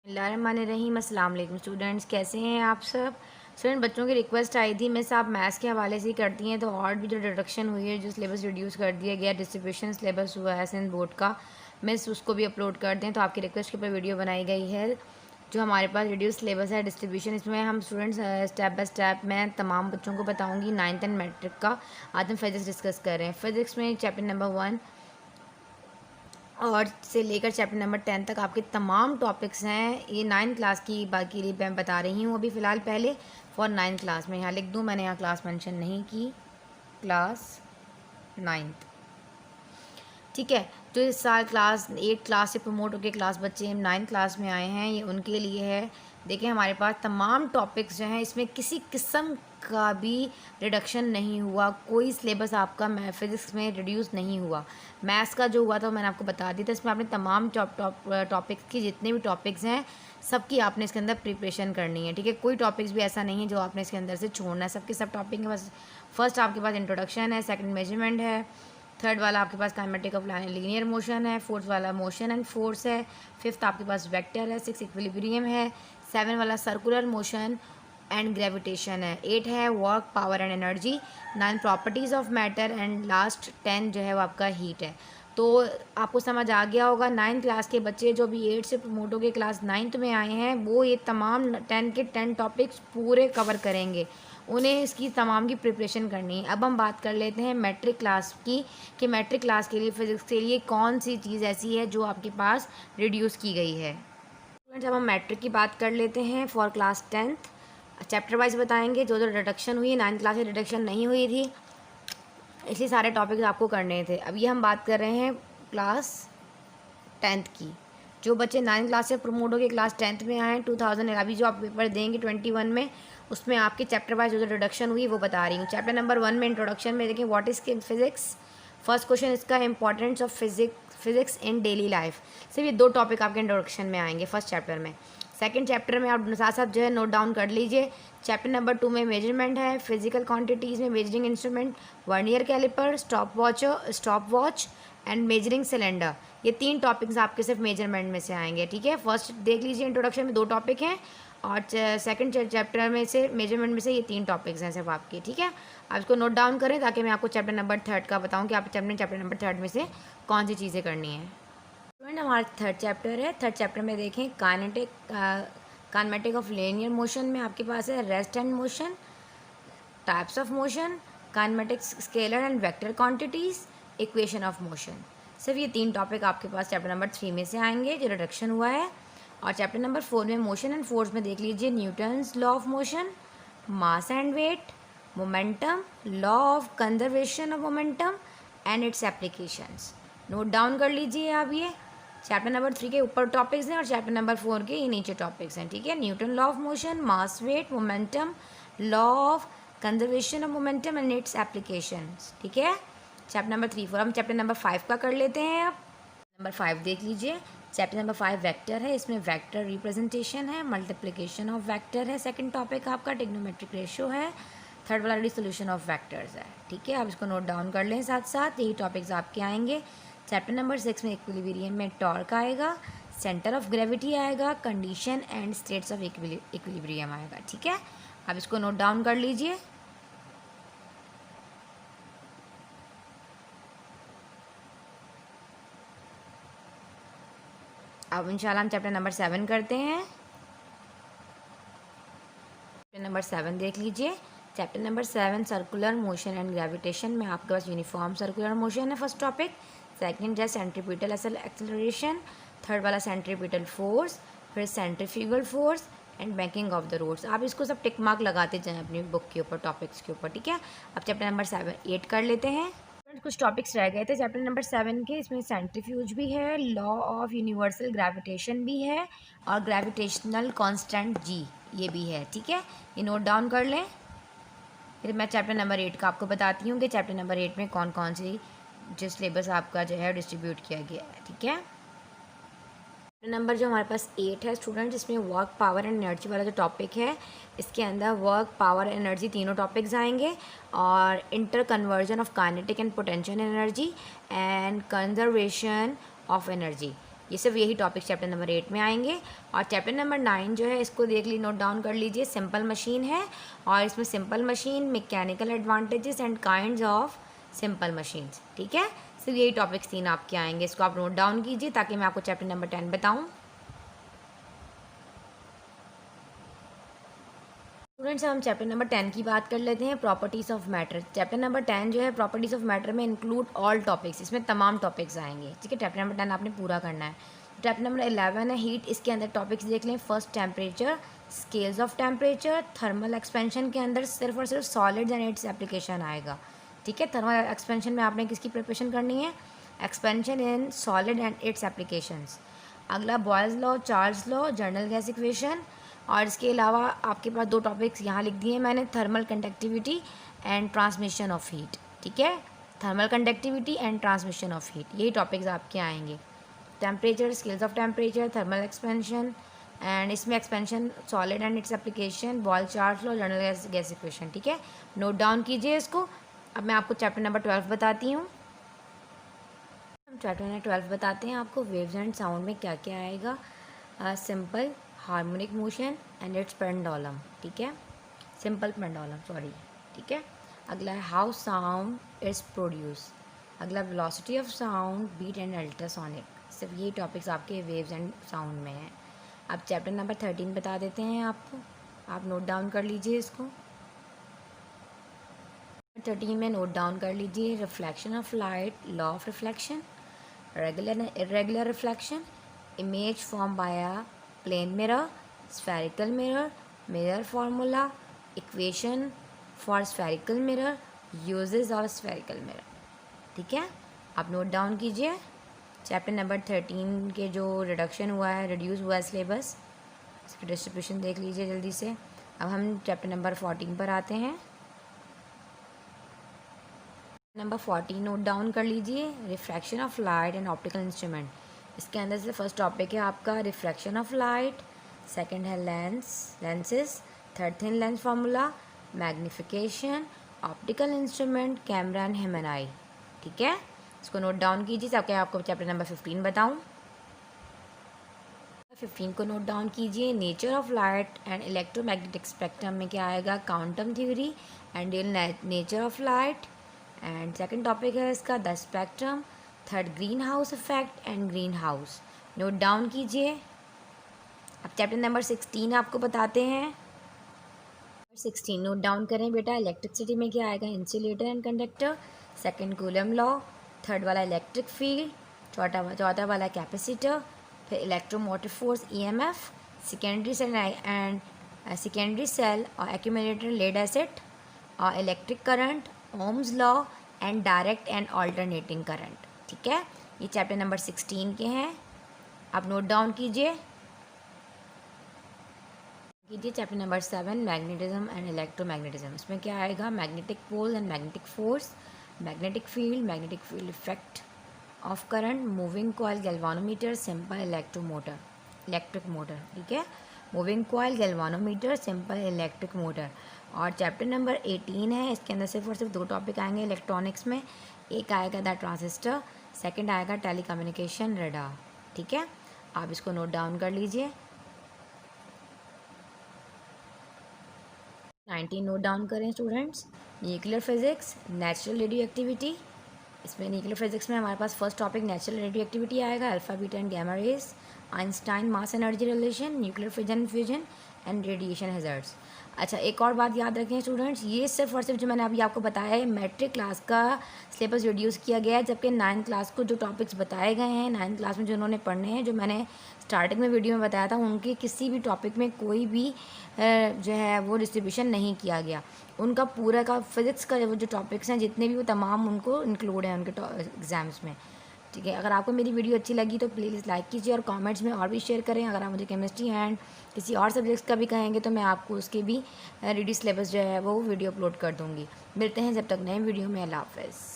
बिस्मिल्लाहिर्रहमानिर्रहीम। अस्सलाम वालेकुम स्टूडेंट्स, कैसे हैं आप सब। स्टूडेंट, बच्चों की रिक्वेस्ट आई थी मैं आप मैथ्स के हवाले से ही करती हैं, तो और भी जो डिडक्शन हुई है, जो सिलेबस रिड्यूस कर दिया गया, डिस्ट्रीब्यूशन सिलेबस हुआ है सिंध बोर्ड का, मिस उसको भी अपलोड कर दें। तो आपकी रिक्वेस्ट के ऊपर वीडियो बनाई गई है जो हमारे पास रिड्यूस सिलेबस है डिस्ट्रीब्यूशन। इसमें हम स्टूडेंट्स स्टेप बाय स्टेप मैं तमाम बच्चों को बताऊँगी 9th एंड मैट्रिक का। आज हम फिज़िक्स डिस्कस कर रहे हैं। फिज़िक्स में चैप्टर नंबर 1 और से लेकर चैप्टर नंबर 10 तक आपके तमाम टॉपिक्स हैं। ये 9th क्लास की बाकी लिए मैं बता रही हूँ अभी फ़िलहाल। पहले फॉर 9th क्लास में यहाँ लिख दूँ, मैंने यहाँ क्लास मेंशन नहीं की, क्लास 9th, ठीक है। जो इस साल क्लास 8 क्लास से प्रमोट होकर क्लास बच्चे हम 9th क्लास में आए हैं, ये उनके लिए है। देखिए हमारे पास तमाम टॉपिक्स जो हैं, इसमें किसी किस्म का भी रिडक्शन नहीं हुआ, कोई सिलेबस आपका फिज़िक्स में रिड्यूस नहीं हुआ। मैथ्स का जो हुआ था मैंने आपको बता दिया था। इसमें आपने तमाम टॉपिक्स की जितने भी टॉपिक्स हैं सबकी आपने इसके अंदर प्रिपरेशन करनी है, ठीक है। कोई टॉपिक्स भी ऐसा नहीं है जो आपने इसके अंदर से छोड़ना है, सबके सब टॉपिक के पास। फर्स्ट आपके पास इंट्रोडक्शन है, सेकंड मेजरमेंट है, थर्ड वाला आपके पास काइनेमेटिक ऑफ लीनियर मोशन है, फोर्थ वाला मोशन एंड फोर्स है, फिफ्थ आपके पास वेक्टर है, सिक्स इक्विलिब्रियम है, सेवन वाला सर्कुलर मोशन एंड ग्रेविटेशन है, 8 है work power and energy, 9 properties of matter and last 10 जो है वो आपका हीट है। तो आपको समझ आ गया होगा। 9th क्लास के बच्चे जो भी 8 से प्रमोट होकर क्लास 9th में आए हैं वो ये तमाम 10 के 10 टॉपिक्स पूरे कवर करेंगे, उन्हें इसकी तमाम की प्रिपरेशन करनी है। अब हम बात कर लेते हैं मैट्रिक क्लास की, कि मैट्रिक क्लास के लिए फिज़िक्स के लिए कौन सी चीज़ ऐसी है जो आपके पास रिड्यूस की गई है। जब हम मैट्रिक की बात कर लेते हैं for class 10th, chapter wise बताएंगे। जो जो रिडक्शन हुई 9th क्लास में रिडक्शन नहीं हुई थी, इसलिए सारे टॉपिक्स आपको करने थे। अब ये हम बात कर रहे हैं क्लास 10th की। जो बच्चे 9th क्लास से प्रमोट होकर क्लास 10th में आए 2000 अभी जो आप पेपर देंगे 21 में, उसमें आपके चैप्टर वाइज जो रिडक्शन हुई वो बता रही हूँ। चैप्टर नंबर 1 में इंट्रोडक्शन में देखें what is physics. First question इसका importance of physics in daily life. सिर्फ ये 2 टॉपिक आपके इंट्रोडक्शन में आएंगे फर्स्ट चैप्टर में। सेकंड चैप्टर में आप साथ साथ जो है नोट डाउन कर लीजिए। चैप्टर नंबर 2 में मेजरमेंट है, फिजिकल क्वांटिटीज़ में measuring instrument, vernier calliper, stop watch and measuring cylinder. ये 3 टॉपिक्स आपके सिर्फ मेजरमेंट में से आएंगे, ठीक है। फर्स्ट देख लीजिए इंट्रोडक्शन में 2 टॉपिक हैं और सेकंड चैप्टर में से मेजरमेंट में से ये 3 टॉपिक्स हैं सिर्फ आपके, ठीक है। आप इसको नोट डाउन करें ताकि मैं आपको चैप्टर नंबर 3 का बताऊँ कि आप चैप्टर नंबर 3 में से कौन सी चीज़ें करनी है। स्टूडेंट, हमारा 3rd चैप्टर है। 3rd चैप्टर में देखें काइनेमेटिक ऑफ लीनियर मोशन में आपके पास है rest and motion, types of motion, kinematic scalar and vector quantities, equation of motion. सिर्फ ये 3 टॉपिक आपके पास चैप्टर नंबर 3 में से आएंगे जो रिडक्शन हुआ है। और चैप्टर नंबर 4 में मोशन एंड फोर्स में देख लीजिए Newton's law of motion, mass and weight, momentum, law of conservation of momentum and its applications. Note down कर लीजिए आप। ये चैप्टर नंबर 3 के ऊपर टॉपिक्स हैं और चैप्टर नंबर 4 के ये नीचे टॉपिक्स हैं, ठीक है। Newton law of motion, mass weight, momentum, law of conservation of momentum and its applications, ठीक है। चैप्टर नंबर 3-4 हम चैप्टर नंबर 5 का कर लेते हैं। अब नंबर 5 देख लीजिए। चैप्टर नंबर 5 वेक्टर है, इसमें वेक्टर रिप्रेजेंटेशन है, मल्टीप्लिकेशन ऑफ वेक्टर है, सेकंड टॉपिक आपका ट्रिग्नोमेट्रिक रेशियो है, थर्ड वाला रिसोल्यूशन ऑफ वेक्टर्स है, ठीक है। आप इसको नोट डाउन कर लें साथ साथ, यही टॉपिक्स आपके आएंगे। चैप्टर नंबर 6 में इक्विलिब्रियम में टॉर्क आएगा, सेंटर ऑफ ग्रेविटी आएगा, condition and states of equilibrium आएगा, ठीक है। आप इसको नोट डाउन कर लीजिए। अब इंशाल्लाह हम चैप्टर नंबर 7 करते हैं। चैप्टर नंबर 7 देख लीजिए। Chapter number 7 circular motion and gravitation में आपके पास यूनिफॉर्म सर्कुलर मोशन है फर्स्ट टॉपिक, सेकंड है सेंट्रीपिटल एक्सेलरेशन, थर्ड वाला सेंट्रीपिटल फोर्स, फिर centrifugal force and banking of the roads. आप इसको सब टिक मार्क लगाते जाएं अपनी बुक के ऊपर, टॉपिक्स के ऊपर, ठीक है। अब चैप्टर नंबर 8 कर लेते हैं। कुछ टॉपिक्स रह गए थे चैप्टर नंबर 7 के। इसमें सेंट्रीफ्यूज भी है, लॉ ऑफ यूनिवर्सल ग्रेविटेशन भी है और ग्रेविटेशनल कांस्टेंट जी ये भी है, ठीक है। ये नोट डाउन कर लें। फिर मैं चैप्टर नंबर 8 का आपको बताती हूँ कि चैप्टर नंबर 8 में कौन कौन सी जो सिलेबस आपका जो है डिस्ट्रीब्यूट किया गया है, ठीक है। नंबर जो हमारे पास 8 है स्टूडेंट, इसमें वर्क पावर एंड एनर्जी वाला जो टॉपिक है, इसके अंदर वर्क पावर एनर्जी तीनों टॉपिक्स आएंगे और inter conversion of kinetic and potential energy and conservation of energy, ये सिर्फ यही टॉपिक चैप्टर नंबर 8 में आएंगे। और चैप्टर नंबर 9 जो है इसको देख ली, नोट डाउन कर लीजिए। सिंपल मशीन है और इसमें simple machine, mechanical advantages and kinds of simple machines, ठीक है। सिर्फ यही टॉपिक्स 3 आपके आएंगे, इसको आप नोट डाउन कीजिए ताकि मैं आपको चैप्टर नंबर 10 बताऊँ। स्टूडेंट्स, हम चैप्टर नंबर 10 की बात कर लेते हैं, properties of matter. Chapter number 10 जो है प्रॉपर्टीज़ ऑफ मैटर में इंक्लूड ऑल टॉपिक्स, इसमें तमाम टॉपिक्स आएंगे, ठीक है। चैप्टर नंबर 10 आपने पूरा करना है। चैप्टर नंबर 11 है हीट, इसके अंदर टॉपिक्स देख लें। First temperature, scales of temperature, thermal expansion के अंदर सिर्फ और सिर्फ सॉलिड्स एंड इट्स एप्लीकेशन आएगा, ठीक है। थर्मल एक्सपेंशन में आपने किसकी प्रिपरेशन करनी है, expansion in solid and its applications. अगला Boyle's law, Charles law, general gas equation. और इसके अलावा आपके पास 2 टॉपिक्स यहाँ लिख दिए मैंने, thermal conductivity and transmission of heat, ठीक है। Thermal conductivity and transmission of heat, यही टॉपिक्स आपके आएंगे। Temperature, scales of temperature, thermal expansion and इसमें expansion solid and its application, Boyle Charles law, general gas equation, ठीक है। Note down कीजिए इसको। अब मैं आपको चैप्टर नंबर 12 बताती हूँ। हम चैप्टर नंबर 12 बताते हैं आपको। वेव्स एंड साउंड में क्या क्या आएगा, simple, harmonic motion and its pendulum, ठीक है। सिंपल पेंडुलम, सॉरी, ठीक है। अगला है हाउ साउंड इज प्रोड्यूस। अगला velocity of sound, beat and ultrasonic. सिर्फ ये टॉपिक्स आपके वेव्स एंड साउंड में हैं। अब चैप्टर नंबर 13 बता देते हैं आपको, आप नोट डाउन कर लीजिए इसको। 13 में नोट डाउन कर लीजिए, reflection of light, law of reflection, regular and irregular reflection, image form by a plane mirror, spherical mirror, mirror formula, equation for spherical mirror, uses of spherical mirror, ठीक है। आप note down कीजिए। Chapter number 13 के जो reduction हुआ है, reduce हुआ है सिलेबस, इसकी डिस्ट्रीब्यूशन देख लीजिए जल्दी से। अब हम चैप्टर नंबर 14 पर आते हैं। नंबर 14 नोट डाउन कर लीजिए, refraction of light and optical instrument. इसके अंदर से फर्स्ट टॉपिक है आपका रिफ्रैक्शन ऑफ लाइट, सेकंड है lenses, third thin lens formula, magnification, optical instrument, camera and human आई, ठीक है। इसको नोट डाउन कीजिए ताकि आपको चैप्टर नंबर 15 बताऊं। 15 को नोट डाउन कीजिए, nature of light and electromagnetic spectrum में क्या आएगा, quantum theory and nature of light. And second topic है इसका the spectrum, third green house effect and green house, note down कीजिए। अब चैप्टर नंबर 16 आपको बताते हैं। 16 नोट डाउन करें बेटा। इलेक्ट्रिसिटी में क्या आएगा, insulator and conductor, second Coulomb law, third वाला इलेक्ट्रिक फील्ड, चौथा वाला कैपेसिटर, फिर electromotive force EMF, secondary cell और एक्यूमुलेटर लेड एसिड, और electric current, Ohm's law and direct and alternating current, ठीक है। ये चैप्टर नंबर 16 के हैं, आप नोट डाउन कीजिए। Chapter number 7 magnetism and electromagnetism. इसमें क्या आएगा, magnetic pole and magnetic force, magnetic field effect of current, moving coil, galvanometer, simple electric motor, ठीक है। Moving coil, galvanometer, simple electric motor. और चैप्टर नंबर 18 है, इसके अंदर सिर्फ और सिर्फ 2 टॉपिक आएंगे इलेक्ट्रॉनिक्स में। एक आएगा द ट्रांजिस्टर, सेकंड आएगा टेलीकम्युनिकेशन रडार, ठीक है। आप इसको नोट डाउन कर लीजिए। 19 नोट डाउन करें students. Nuclear physics, natural radioactivity. इसमें न्यूक्लियर फिजिक्स में हमारे पास first topic natural radioactivity आएगा, alpha beta and gamma rays, Einstein mass energy relation, nuclear fission fusion and radiation hazards. अच्छा, एक और बात याद रखें स्टूडेंट्स, ये सिर्फ और सिर्फ जो मैंने अभी आपको बताया है मैट्रिक क्लास का सिलेबस रिड्यूस किया गया है, जबकि 9th क्लास को जो टॉपिक्स बताए गए हैं 9th क्लास में जो उन्होंने पढ़ने हैं, जो मैंने स्टार्टिंग में वीडियो में बताया था, उनके किसी भी टॉपिक में कोई भी जो है वो डिस्ट्रीब्यूशन नहीं किया गया। उनका पूरा का फिज़िक्स का वो जो टॉपिक्स हैं जितने भी, वो तमाम उनको इंक्लूड हैं उनके एग्ज़ाम्स में, ठीक है। अगर आपको मेरी वीडियो अच्छी लगी तो प्लीज़ लाइक कीजिए और कमेंट्स में और भी शेयर करें। अगर आप मुझे केमिस्ट्री एंड किसी और सब्जेक्ट्स का भी कहेंगे तो मैं आपको उसके भी रेडी सिलेबस जो है वो वीडियो अपलोड कर दूँगी। मिलते हैं जब तक नए वीडियो में। अल्लाह हाफ़िज़।